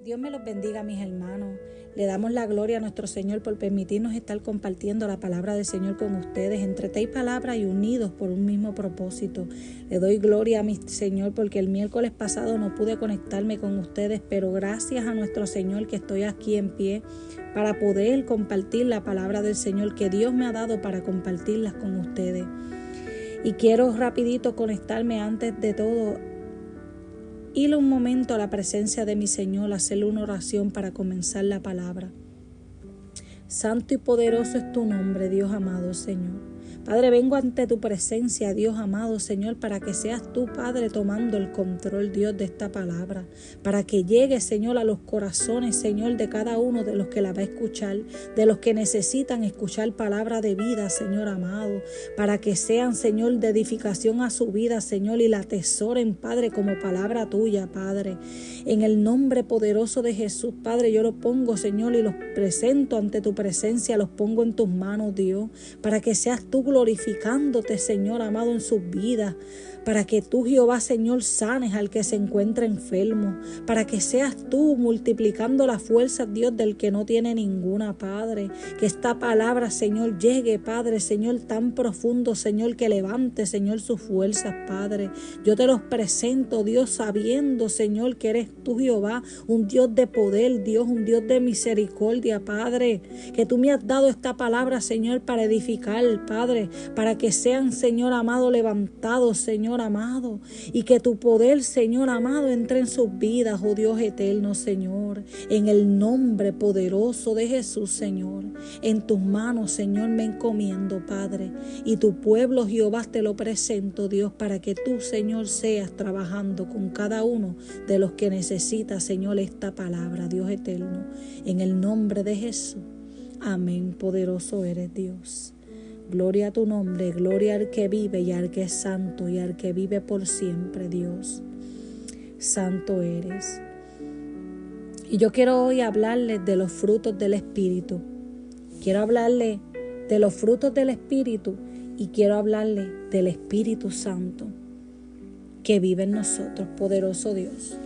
Dios me los bendiga, mis hermanos. Le damos la gloria a nuestro Señor por permitirnos estar compartiendo la palabra del Señor con ustedes, entre té y palabra y unidos por un mismo propósito. Le doy gloria a mi Señor porque el miércoles pasado no pude conectarme con ustedes, pero gracias a nuestro Señor que estoy aquí en pie para poder compartir la palabra del Señor que Dios me ha dado para compartirlas con ustedes. Y quiero rapidito conectarme antes de todo, ir un momento a la presencia de mi Señor, hacerle una oración para comenzar la palabra. Santo y poderoso es tu nombre, Dios amado Señor. Padre, vengo ante tu presencia, Dios amado Señor, para que seas tú, Padre, tomando el control, Dios, de esta palabra, para que llegue, Señor, a los corazones, Señor, de cada uno de los que la va a escuchar, de los que necesitan escuchar palabra de vida, Señor amado, para que sean, Señor, de edificación a su vida, Señor, y la atesoren, Padre, como palabra tuya, Padre. En el nombre poderoso de Jesús, Padre, yo los pongo, Señor, y los presento ante tu presencia, los pongo en tus manos, Dios, para que seas tú glorificándote, Señor amado, en sus vidas, para que tú, Jehová, Señor, sanes al que se encuentra enfermo, para que seas tú multiplicando las fuerzas, Dios, del que no tiene ninguna, Padre. Que esta palabra, Señor, llegue, Padre, Señor, tan profundo, Señor, que levante, Señor, sus fuerzas, Padre. Yo te los presento, Dios, sabiendo, Señor, que eres tú, Jehová, un Dios de poder, Dios, un Dios de misericordia, Padre, que tú me has dado esta palabra, Señor, para edificar, Padre, para que sean, Señor amado, levantados, Señor amado, y que tu poder, Señor amado, entre en sus vidas, oh Dios eterno, Señor, en el nombre poderoso de Jesús, Señor. En tus manos, Señor, me encomiendo, Padre, y tu pueblo, Jehová, te lo presento, Dios, para que tú, Señor, seas trabajando con cada uno de los que necesita, Señor, esta palabra, Dios eterno, en el nombre de Jesús. Amén. Poderoso eres, Dios. Gloria a tu nombre, gloria al que vive y al que es santo y al que vive por siempre, Dios. Santo eres. Y yo quiero hoy hablarles de los frutos del Espíritu. Quiero hablarles de los frutos del Espíritu y quiero hablarles del Espíritu Santo que vive en nosotros, poderoso Dios.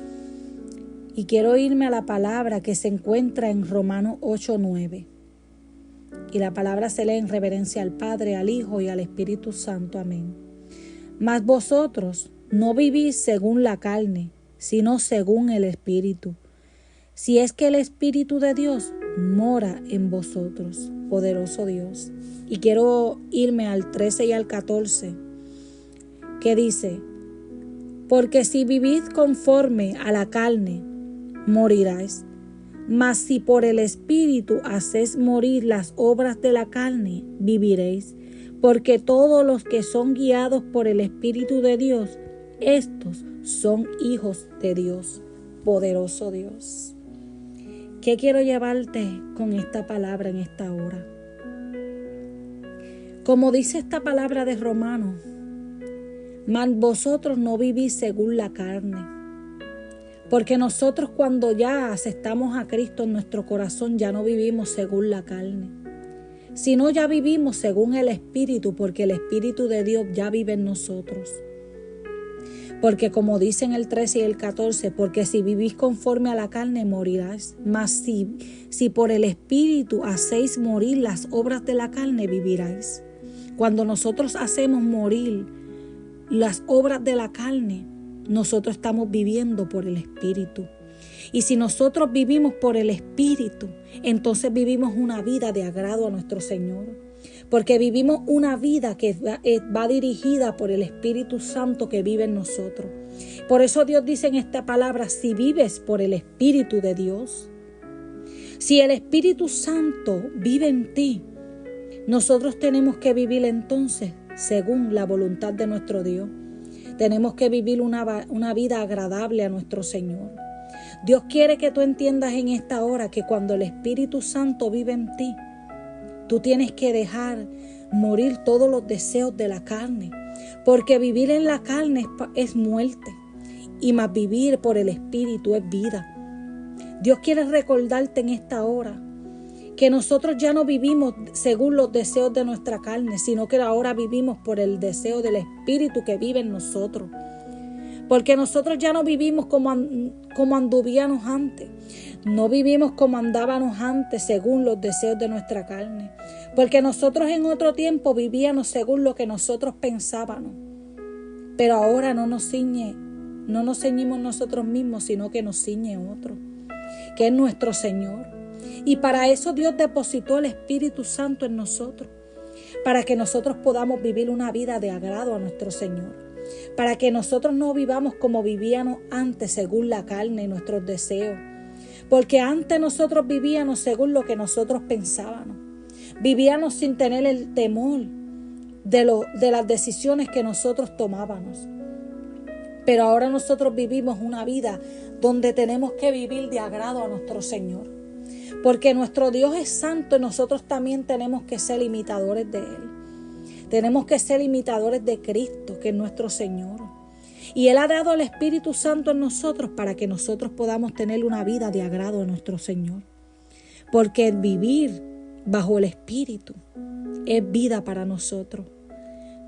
Y quiero irme a la palabra que se encuentra en Romanos 8:9. Y la palabra se lee en reverencia al Padre, al Hijo y al Espíritu Santo. Amén. Mas vosotros no vivís según la carne, sino según el Espíritu. Si es que el Espíritu de Dios mora en vosotros, poderoso Dios. Y quiero irme al 13 y al 14, que dice: porque si vivís conforme a la carne, moriráis. Mas si por el Espíritu hacéis morir las obras de la carne, viviréis. Porque todos los que son guiados por el Espíritu de Dios, estos son hijos de Dios, poderoso Dios. ¿Qué quiero llevarte con esta palabra en esta hora? Como dice esta palabra de Romanos, mas vosotros no vivís según la carne. Porque nosotros cuando ya aceptamos a Cristo en nuestro corazón ya no vivimos según la carne, sino ya vivimos según el Espíritu, porque el Espíritu de Dios ya vive en nosotros. Porque como dicen el 13 y el 14, porque si vivís conforme a la carne morirás, mas si por el Espíritu hacéis morir las obras de la carne, viviráis. Cuando nosotros hacemos morir las obras de la carne, nosotros estamos viviendo por el Espíritu. Y si nosotros vivimos por el Espíritu, entonces vivimos una vida de agrado a nuestro Señor. Porque vivimos una vida que va dirigida por el Espíritu Santo que vive en nosotros. Por eso Dios dice en esta palabra: si vives por el Espíritu de Dios, si el Espíritu Santo vive en ti, nosotros tenemos que vivir entonces según la voluntad de nuestro Dios. Tenemos que vivir una vida agradable a nuestro Señor. Dios quiere que tú entiendas en esta hora que cuando el Espíritu Santo vive en ti, tú tienes que dejar morir todos los deseos de la carne. Porque vivir en la carne es muerte, y más vivir por el Espíritu es vida. Dios quiere recordarte en esta hora que nosotros ya no vivimos según los deseos de nuestra carne, sino que ahora vivimos por el deseo del Espíritu que vive en nosotros. Porque nosotros ya no vivimos como anduvíamos antes. No vivimos como andábamos antes según los deseos de nuestra carne. Porque nosotros en otro tiempo vivíamos según lo que nosotros pensábamos. Pero ahora no nos ceñimos nosotros mismos, sino que nos ciñe otro, que es nuestro Señor. Y para eso Dios depositó el Espíritu Santo en nosotros, para que nosotros podamos vivir una vida de agrado a nuestro Señor, para que nosotros no vivamos como vivíamos antes según la carne y nuestros deseos, porque antes nosotros vivíamos según lo que nosotros pensábamos, vivíamos sin tener el temor de las decisiones que nosotros tomábamos. Pero ahora nosotros vivimos una vida donde tenemos que vivir de agrado a nuestro Señor. Porque nuestro Dios es santo y nosotros también tenemos que ser imitadores de Él. Tenemos que ser imitadores de Cristo, que es nuestro Señor. Y Él ha dado el Espíritu Santo en nosotros para que nosotros podamos tener una vida de agrado a nuestro Señor. Porque vivir bajo el Espíritu es vida para nosotros.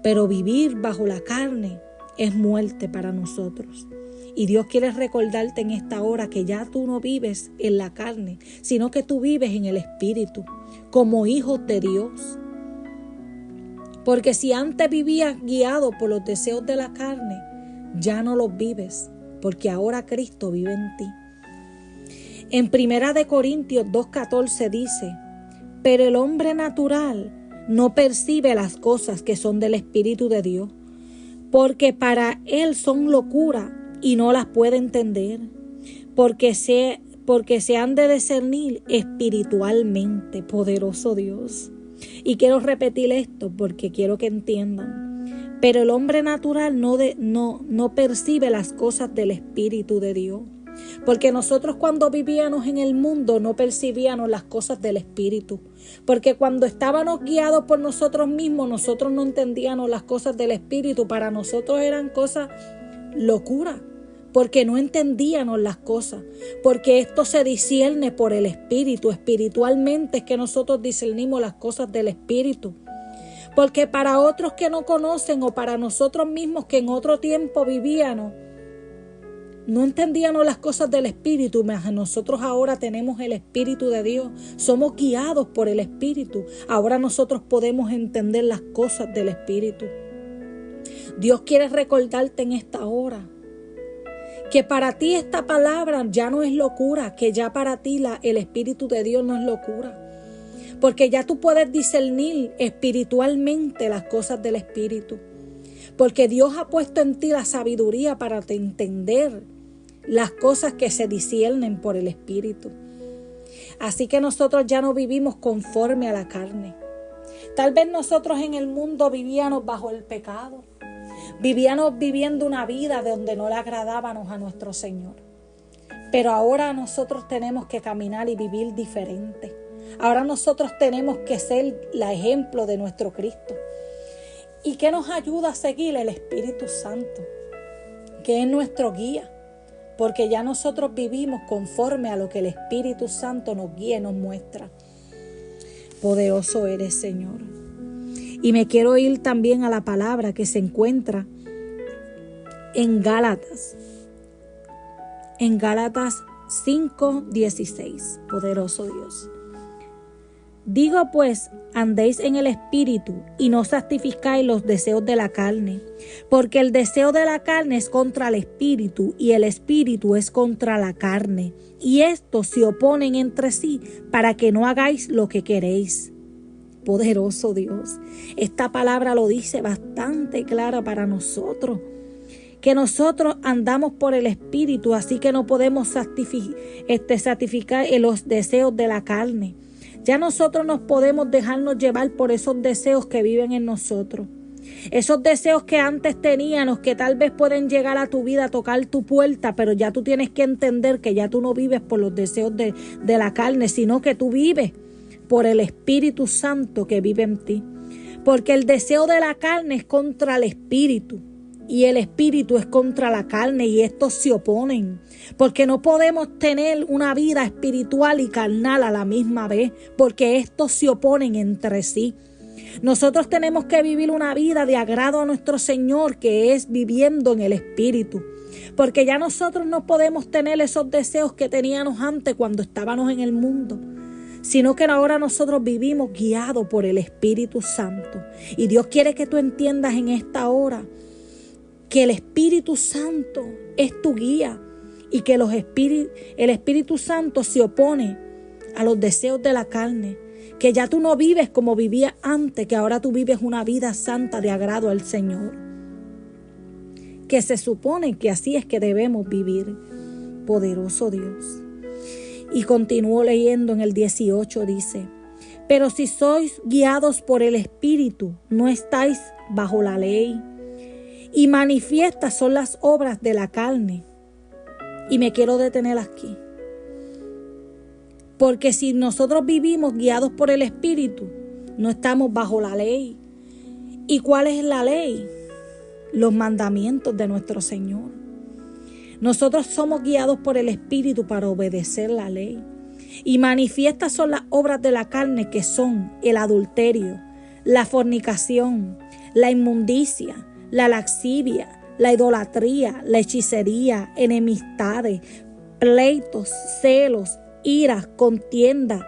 Pero vivir bajo la carne es muerte para nosotros. Y Dios quiere recordarte en esta hora que ya tú no vives en la carne, sino que tú vives en el Espíritu, como hijos de Dios. Porque si antes vivías guiado por los deseos de la carne, ya no los vives, porque ahora Cristo vive en ti. En 1 Corintios 2:14 dice: pero el hombre natural no percibe las cosas que son del Espíritu de Dios, porque para él son locura y no las puede entender, porque se han de discernir espiritualmente. Poderoso Dios. Y quiero repetir esto porque quiero que entiendan. Pero el hombre natural no percibe las cosas del Espíritu de Dios. Porque nosotros cuando vivíamos en el mundo no percibíamos las cosas del Espíritu. Porque cuando estábamos guiados por nosotros mismos, nosotros no entendíamos las cosas del Espíritu. Para nosotros eran cosas locura. Porque no entendíamos las cosas. Porque esto se discierne por el Espíritu. Espiritualmente es que nosotros discernimos las cosas del Espíritu. Porque para otros que no conocen o para nosotros mismos que en otro tiempo vivíamos, no entendíamos las cosas del Espíritu, mas nosotros ahora tenemos el Espíritu de Dios. Somos guiados por el Espíritu. Ahora nosotros podemos entender las cosas del Espíritu. Dios quiere recordarte en esta hora que para ti esta palabra ya no es locura, que ya para ti el Espíritu de Dios no es locura. Porque ya tú puedes discernir espiritualmente las cosas del Espíritu. Porque Dios ha puesto en ti la sabiduría para entender las cosas que se disciernen por el Espíritu. Así que nosotros ya no vivimos conforme a la carne. Tal vez nosotros en el mundo vivíamos bajo el pecado. Vivíamos viviendo una vida donde no le agradábamos a nuestro Señor. Pero ahora nosotros tenemos que caminar y vivir diferente. Ahora nosotros tenemos que ser el ejemplo de nuestro Cristo. ¿Y qué nos ayuda a seguir? El Espíritu Santo, que es nuestro guía. Porque ya nosotros vivimos conforme a lo que el Espíritu Santo nos guía y nos muestra. Poderoso eres, Señor. Y me quiero ir también a la palabra que se encuentra en Gálatas. En Gálatas 5:16. Poderoso Dios. Digo pues, andéis en el Espíritu y no satisficáis los deseos de la carne, porque el deseo de la carne es contra el Espíritu y el Espíritu es contra la carne, y estos se oponen entre sí para que no hagáis lo que queréis. Poderoso Dios, esta palabra lo dice bastante clara para nosotros, que nosotros andamos por el Espíritu, así que no podemos satisficar los deseos de la carne. Ya nosotros nos podemos dejarnos llevar por esos deseos que viven en nosotros. Esos deseos que antes teníamos, que tal vez pueden llegar a tu vida, a tocar tu puerta, pero ya tú tienes que entender que ya tú no vives por los deseos de la carne, sino que tú vives por el Espíritu Santo que vive en ti. Porque el deseo de la carne es contra el Espíritu. Y el Espíritu es contra la carne y estos se oponen. Porque no podemos tener una vida espiritual y carnal a la misma vez. Porque estos se oponen entre sí. Nosotros tenemos que vivir una vida de agrado a nuestro Señor, que es viviendo en el Espíritu. Porque ya nosotros no podemos tener esos deseos que teníamos antes cuando estábamos en el mundo, sino que ahora nosotros vivimos guiados por el Espíritu Santo. Y Dios quiere que tú entiendas en esta hora que el Espíritu Santo es tu guía y que el Espíritu Santo se opone a los deseos de la carne, que ya tú no vives como vivías antes, que ahora tú vives una vida santa de agrado al Señor, que se supone que así es que debemos vivir. Poderoso Dios. Y continúo leyendo en el 18, dice: pero si sois guiados por el Espíritu, no estáis bajo la ley. Y manifiestas son las obras de la carne. Y me quiero detener aquí. Porque si nosotros vivimos guiados por el Espíritu, no estamos bajo la ley. ¿Y cuál es la ley? Los mandamientos de nuestro Señor. Nosotros somos guiados por el Espíritu para obedecer la ley. Y manifiestas son las obras de la carne, que son el adulterio, la fornicación, la inmundicia, la lascivia, la idolatría, la hechicería, enemistades, pleitos, celos, iras, contienda,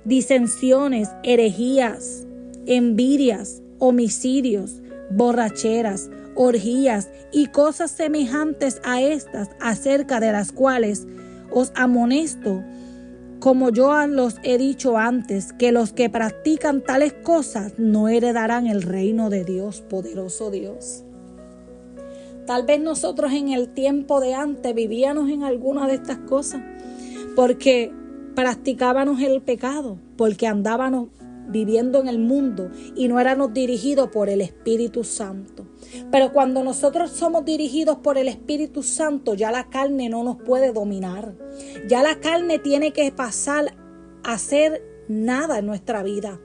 disensiones, herejías, envidias, homicidios, borracheras, orgías y cosas semejantes a estas, acerca de las cuales os amonesto, como yo los he dicho antes, que los que practican tales cosas no heredarán el reino de Dios. Poderoso Dios. Tal vez nosotros en el tiempo de antes vivíamos en alguna de estas cosas, porque practicábamos el pecado, porque andábamos viviendo en el mundo y no éramos dirigidos por el Espíritu Santo. Pero cuando nosotros somos dirigidos por el Espíritu Santo, ya la carne no nos puede dominar. Ya la carne tiene que pasar a hacer nada en nuestra vida.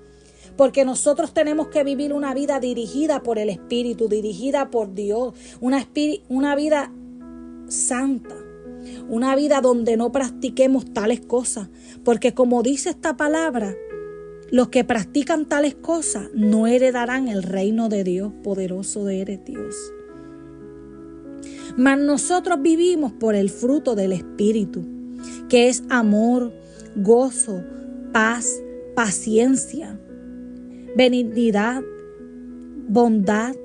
Porque nosotros tenemos que vivir una vida dirigida por el Espíritu, dirigida por Dios, una vida santa, una vida donde no practiquemos tales cosas. Porque como dice esta palabra, los que practican tales cosas no heredarán el reino de Dios. Poderoso eres Dios. Mas nosotros vivimos por el fruto del Espíritu, que es amor, gozo, paz, paciencia, benignidad, bondad,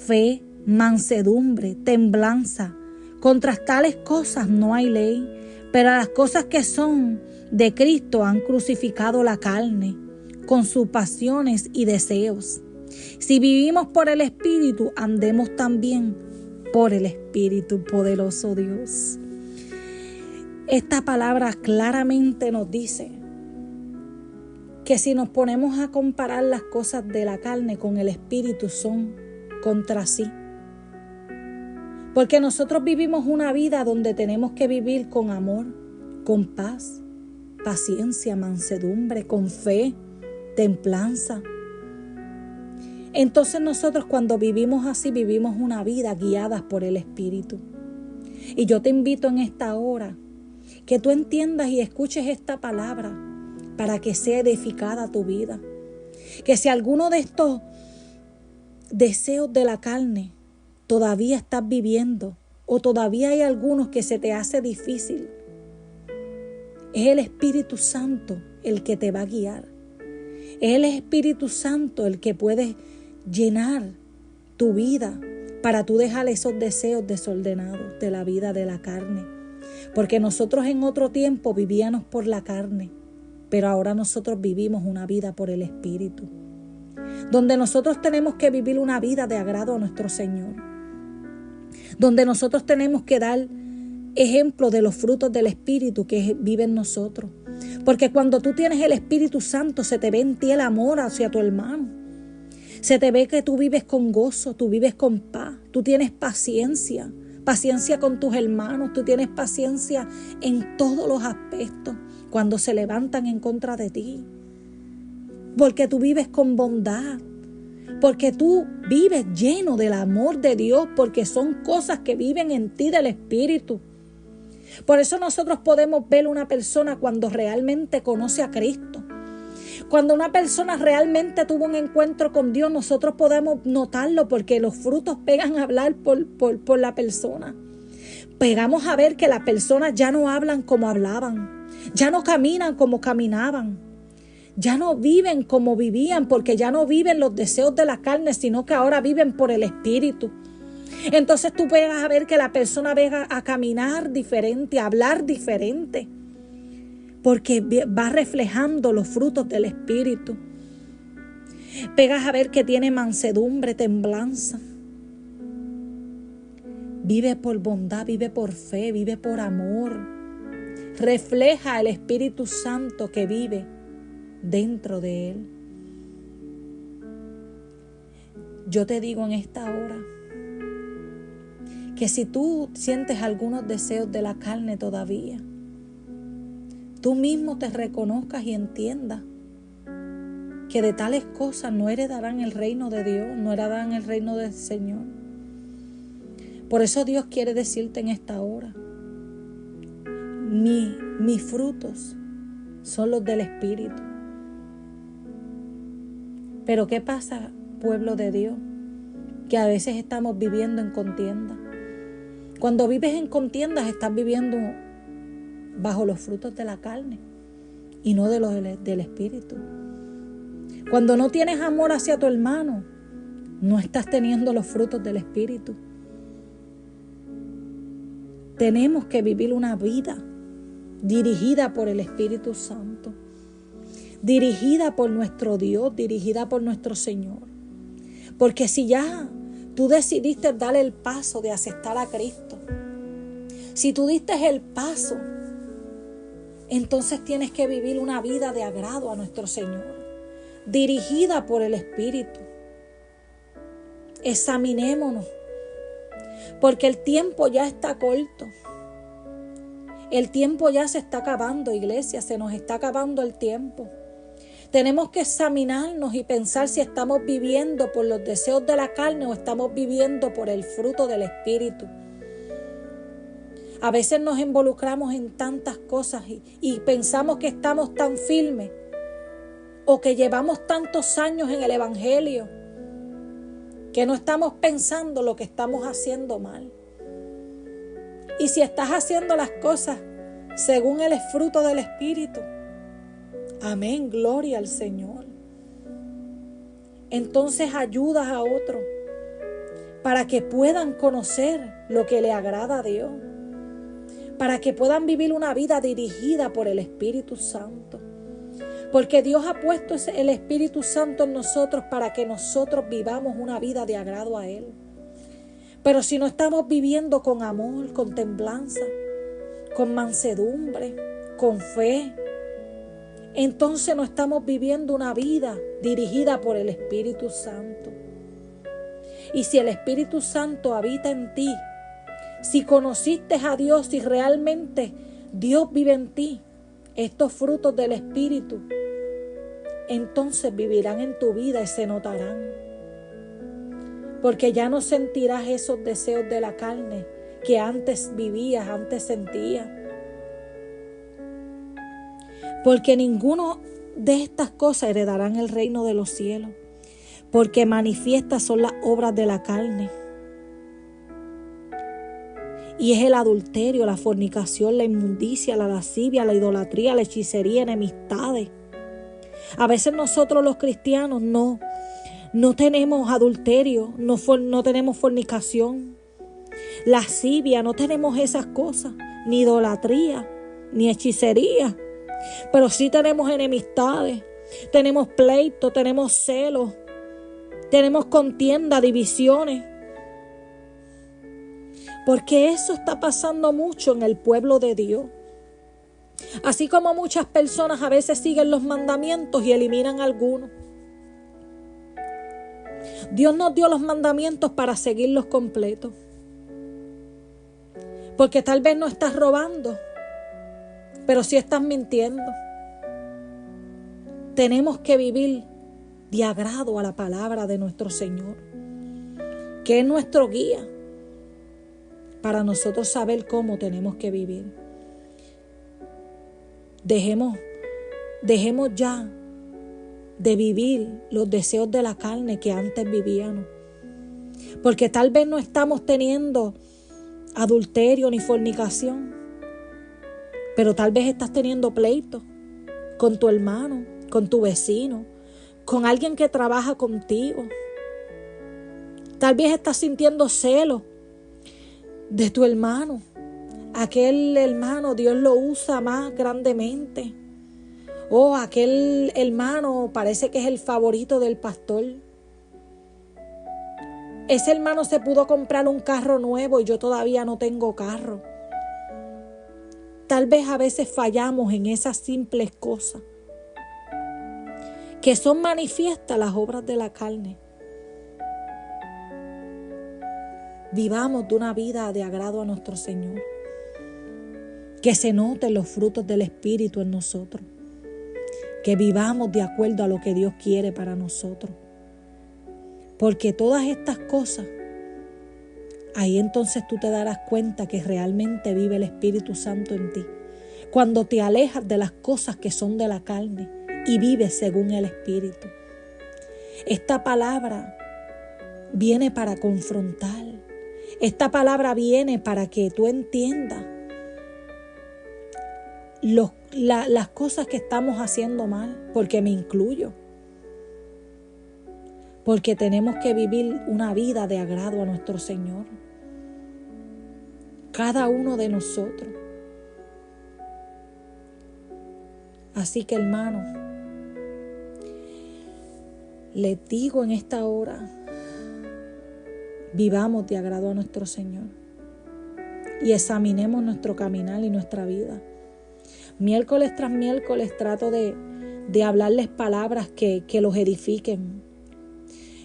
fe, mansedumbre, templanza. Contra tales cosas no hay ley, pero las cosas que son de Cristo han crucificado la carne con sus pasiones y deseos. Si vivimos por el Espíritu, andemos también por el Espíritu. Poderoso Dios. Esta palabra claramente nos dice que si nos ponemos a comparar las cosas de la carne con el Espíritu, son contra sí. Porque nosotros vivimos una vida donde tenemos que vivir con amor, con paz, paciencia, mansedumbre, con fe, templanza. Entonces nosotros cuando vivimos así, vivimos una vida guiadas por el Espíritu. Y yo te invito en esta hora que tú entiendas y escuches esta palabra para que sea edificada tu vida. Que si alguno de estos deseos de la carne todavía estás viviendo, o todavía hay algunos que se te hace difícil, es el Espíritu Santo el que te va a guiar. Es el Espíritu Santo el que puede llenar tu vida para tú dejar esos deseos desordenados de la vida de la carne. Porque nosotros en otro tiempo vivíamos por la carne, pero ahora nosotros vivimos una vida por el Espíritu, donde nosotros tenemos que vivir una vida de agrado a nuestro Señor, donde nosotros tenemos que dar ejemplo de los frutos del Espíritu que vive en nosotros. Porque cuando tú tienes el Espíritu Santo, se te ve en ti el amor hacia tu hermano. Se te ve que tú vives con gozo, tú vives con paz, tú tienes paciencia con tus hermanos, tú tienes paciencia en todos los aspectos cuando se levantan en contra de ti. Porque tú vives con bondad, porque tú vives lleno del amor de Dios, porque son cosas que viven en ti del Espíritu. Por eso nosotros podemos ver una persona cuando realmente conoce a Cristo, Cuando una persona realmente tuvo un encuentro con Dios, nosotros podemos notarlo porque los frutos pegan a hablar por la persona. Pegamos a ver que las personas ya no hablan como hablaban, ya no caminan como caminaban, ya no viven como vivían, porque ya no viven los deseos de la carne, sino que ahora viven por el Espíritu. Entonces tú pegas a ver que la persona venga a caminar diferente, a hablar diferente, porque va reflejando los frutos del Espíritu. Pegas a ver que tiene mansedumbre, templanza. Vive por bondad, vive por fe, vive por amor. Refleja el Espíritu Santo que vive dentro de él. Yo te digo en esta hora que si tú sientes algunos deseos de la carne todavía, tú mismo te reconozcas y entiendas que de tales cosas no heredarán el reino de Dios, no heredarán el reino del Señor. Por eso Dios quiere decirte en esta hora, mis frutos son los del Espíritu. Pero ¿qué pasa, pueblo de Dios? Que a veces estamos viviendo en contienda. Cuando vives en contiendas estás viviendo bajo los frutos de la carne y no de los del Espíritu. Cuando no tienes amor hacia tu hermano, no estás teniendo los frutos del Espíritu. Tenemos que vivir una vida dirigida por el Espíritu Santo, dirigida por nuestro Dios, dirigida por nuestro Señor. Porque si ya tú decidiste dar el paso de aceptar a Cristo, si tú diste el paso, entonces tienes que vivir una vida de agrado a nuestro Señor, dirigida por el Espíritu. Examinémonos, porque el tiempo ya está corto. El tiempo ya se está acabando, iglesia, se nos está acabando el tiempo. Tenemos que examinarnos y pensar si estamos viviendo por los deseos de la carne o estamos viviendo por el fruto del Espíritu. A veces nos involucramos en tantas cosas y pensamos que estamos tan firmes o que llevamos tantos años en el Evangelio que no estamos pensando lo que estamos haciendo mal. Y si estás haciendo las cosas según el fruto del Espíritu, amén, gloria al Señor, entonces ayudas a otros para que puedan conocer lo que le agrada a Dios, para que puedan vivir una vida dirigida por el Espíritu Santo. Porque Dios ha puesto el Espíritu Santo en nosotros para que nosotros vivamos una vida de agrado a Él. Pero si no estamos viviendo con amor, con templanza, con mansedumbre, con fe, entonces no estamos viviendo una vida dirigida por el Espíritu Santo. Y si el Espíritu Santo habita en ti, si conociste a Dios y realmente Dios vive en ti, estos frutos del Espíritu, entonces vivirán en tu vida y se notarán. Porque ya no sentirás esos deseos de la carne que antes vivías, antes sentías. Porque ninguno de estas cosas heredarán el reino de los cielos. Porque manifiestas son las obras de la carne. Y es el adulterio, la fornicación, la inmundicia, la lascivia, la idolatría, la hechicería, enemistades. A veces nosotros los cristianos no tenemos adulterio, no tenemos fornicación, lascivia, no tenemos esas cosas, ni idolatría, ni hechicería. Pero sí tenemos enemistades, tenemos pleito, tenemos celos, tenemos contienda, divisiones. Porque eso está pasando mucho en el pueblo de Dios. Así como muchas personas a veces siguen los mandamientos y eliminan algunos. Dios nos dio los mandamientos para seguirlos completos. Porque tal vez no estás robando, pero sí estás mintiendo. Tenemos que vivir de agrado a la palabra de nuestro Señor, que es nuestro guía para nosotros saber cómo tenemos que vivir. Dejemos ya de vivir los deseos de la carne que antes vivíamos. Porque tal vez no estamos teniendo adulterio ni fornicación, pero tal vez estás teniendo pleito con tu hermano, con tu vecino, con alguien que trabaja contigo. Tal vez estás sintiendo celos de tu hermano. Aquel hermano Dios lo usa más grandemente. O aquel hermano parece que es el favorito del pastor. Ese hermano se pudo comprar un carro nuevo y yo todavía no tengo carro. Tal vez a veces fallamos en esas simples cosas que son manifiestas las obras de la carne. Vivamos de una vida de agrado a nuestro Señor. Que se noten los frutos del Espíritu en nosotros. Que vivamos de acuerdo a lo que Dios quiere para nosotros. Porque todas estas cosas, ahí entonces tú te darás cuenta que realmente vive el Espíritu Santo en ti. Cuando te alejas de las cosas que son de la carne y vives según el Espíritu. Esta palabra viene para confrontar. Esta palabra viene para que tú entiendas las cosas que estamos haciendo mal, porque me incluyo. Porque tenemos que vivir una vida de agrado a nuestro Señor. Cada uno de nosotros. Así que, hermanos, les digo en esta hora, vivamos de agrado a nuestro Señor y examinemos nuestro caminar y nuestra vida. Miércoles tras miércoles trato de hablarles palabras que los edifiquen.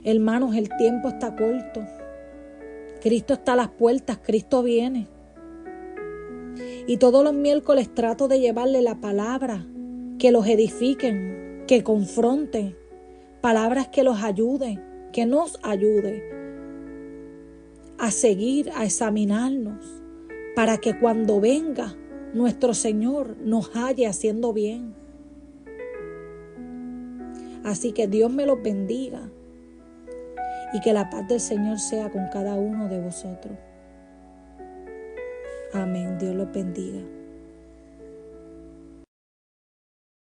Hermanos, el tiempo está corto. Cristo está a las puertas, Cristo viene. Y todos los miércoles trato de llevarle la palabra que los edifiquen, que confronten, palabras que los ayuden, que nos ayuden a seguir, a examinarnos, para que cuando venga nuestro Señor nos halle haciendo bien. Así que Dios me los bendiga y que la paz del Señor sea con cada uno de vosotros. Amén. Dios los bendiga.